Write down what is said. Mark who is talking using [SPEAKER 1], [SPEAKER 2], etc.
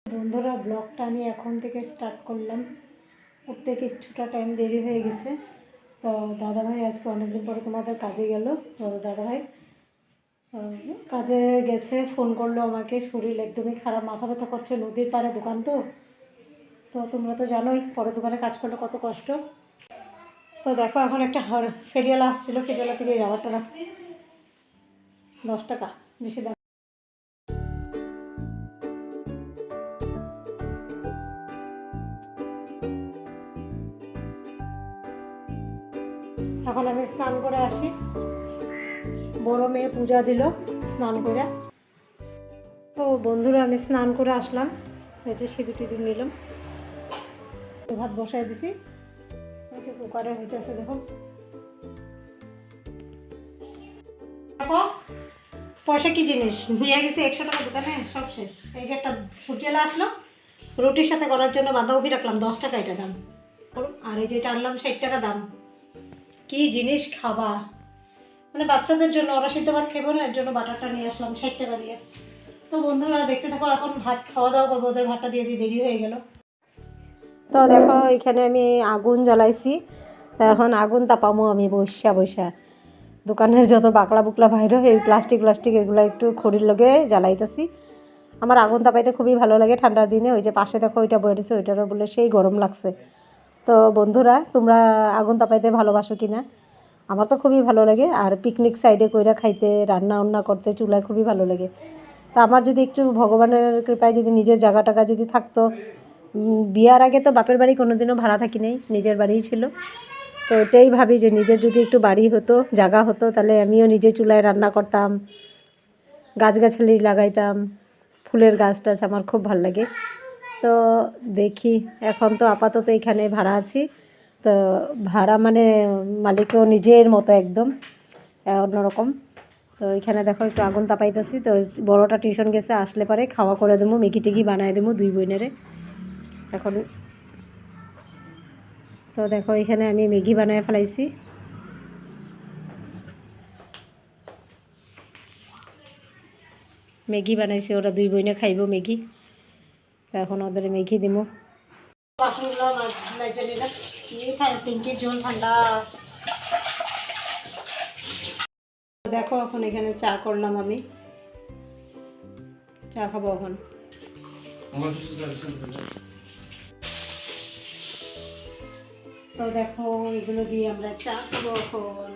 [SPEAKER 1] বন্ধুরা, ব্লগটা আমি এখন থেকে স্টার্ট করলাম। উঠতে কিছুটা টাইম দেরি হয়ে গেছে। তো দাদাভাই আজকে অনেকদিন পরে তোমাদের কাজে গেল। তো দাদাভাই কাজে গেছে, ফোন করলো আমাকে। শরীর একদমই খারাপ, মাথা ব্যথা করছে। নদীর পাড়ে দোকান, তো তোমরা তো জানোই পরে দোকানে কাজ করলে কত কষ্ট। তো দেখো, এখন একটা ফেরিওয়ালা আসছিলো, ফেরিওয়ালা থেকে এই রাবারটা রাখছি 10 টাকা, বেশি দাম। এখন আমি স্নান করে আসি। বড় মেয়ে পূজা দিল স্নান করে। তো বন্ধুরা, আমি স্নান করে আসলাম। এই যে সিঁদুর টিঁদুর নিলাম, ভাত বসাই দিছি। এই যে কুকারে হইতেছে, দেখো। পয়সা কি জিনিস নিয়ে গেছি 100 টাকা দোকানে, সব শেষ। এই যে একটা সবজিওয়ালা আসলো, রুটির সাথে করার জন্য বাঁধাকপি রাখলাম 10 টাকা, এটা দাম। আর এই যে এটা আনলাম 60 টাকা দাম। কি জিনিস খাবা, মানে বাচ্চাদের জন্য, ওরা সিদ্ধ ভাত খেবো না, এর জন্য বাটারটা নিয়ে আসলাম 60 টাকা দিয়ে। তো বন্ধুরা দেখতে থাকো, এখন ভাত খাওয়া দাওয়া করবো। ওদের ভাতটা দিয়ে দিয়ে দেরি হয়ে গেল। তো দেখো, এখানে আমি আগুন জ্বালাইছি। তা এখন আগুন তাপামো আমি বসা বসা। দোকানের যত বাকলা বুকলা বাইরে, এই প্লাস্টিক এগুলো একটু খড়ির লগে জ্বালাইতেছি। আমার আগুন তাপাইতে খুবই ভালো লাগে ঠান্ডার দিনে। ওই যে পাশে দেখো ওইটা বইরেছে, ওইটারও বলে সেই গরম লাগছে। তো বন্ধুরা, তোমরা আগুন তাপাইতে ভালোবাসো কি না? আমার তো খুবই ভালো লাগে। আর পিকনিক সাইডে কইরা খাইতে, রান্না করতে চুলায় খুবই ভালো লাগে। তা আমার যদি একটু ভগবানের কৃপায় যদি নিজের জায়গা টাকা যদি থাকতো। বিয়ার আগে তো বাপের বাড়ি কোনোদিনও ভাড়া থাকি নাই, নিজের বাড়িই ছিল। তো ওটাই ভাবি যে নিজের যদি একটু বাড়ি হতো, জায়গা হতো, তাহলে আমিও নিজে চুলায় রান্না করতাম, গাছগাছালি লাগাইতাম। ফুলের গাছ টাছ আমার খুব ভালো লাগে। তো দেখি, এখন তো আপাতত এখানে ভাড়া আছি। তো ভাড়া মানে মালিকও নিজের মতো একদম অন্যরকম। তো এখানে দেখো একটু আগুন তাপাইতেছি। তো বড়টা টিউশন গেছে, আসলে পরে খাওয়া করে দেবো, ম্যাগি টেগি বানাই দেবো 2 বোনেরে এখন। তো দেখো, এখানে আমি ম্যাগি বানায় ফেলাইছি। ম্যাগি বানাইছি, ওরা 2 বোনে খাইব ম্যাগি। তো এখন ওদের ম্যাগি দিব। জল ঠান্ডা। দেখো, এখন এখানে চা করলাম আমি, চা খাবো এখন। তো দেখো, এগুলো দিয়ে আমরা চা খাবো এখন।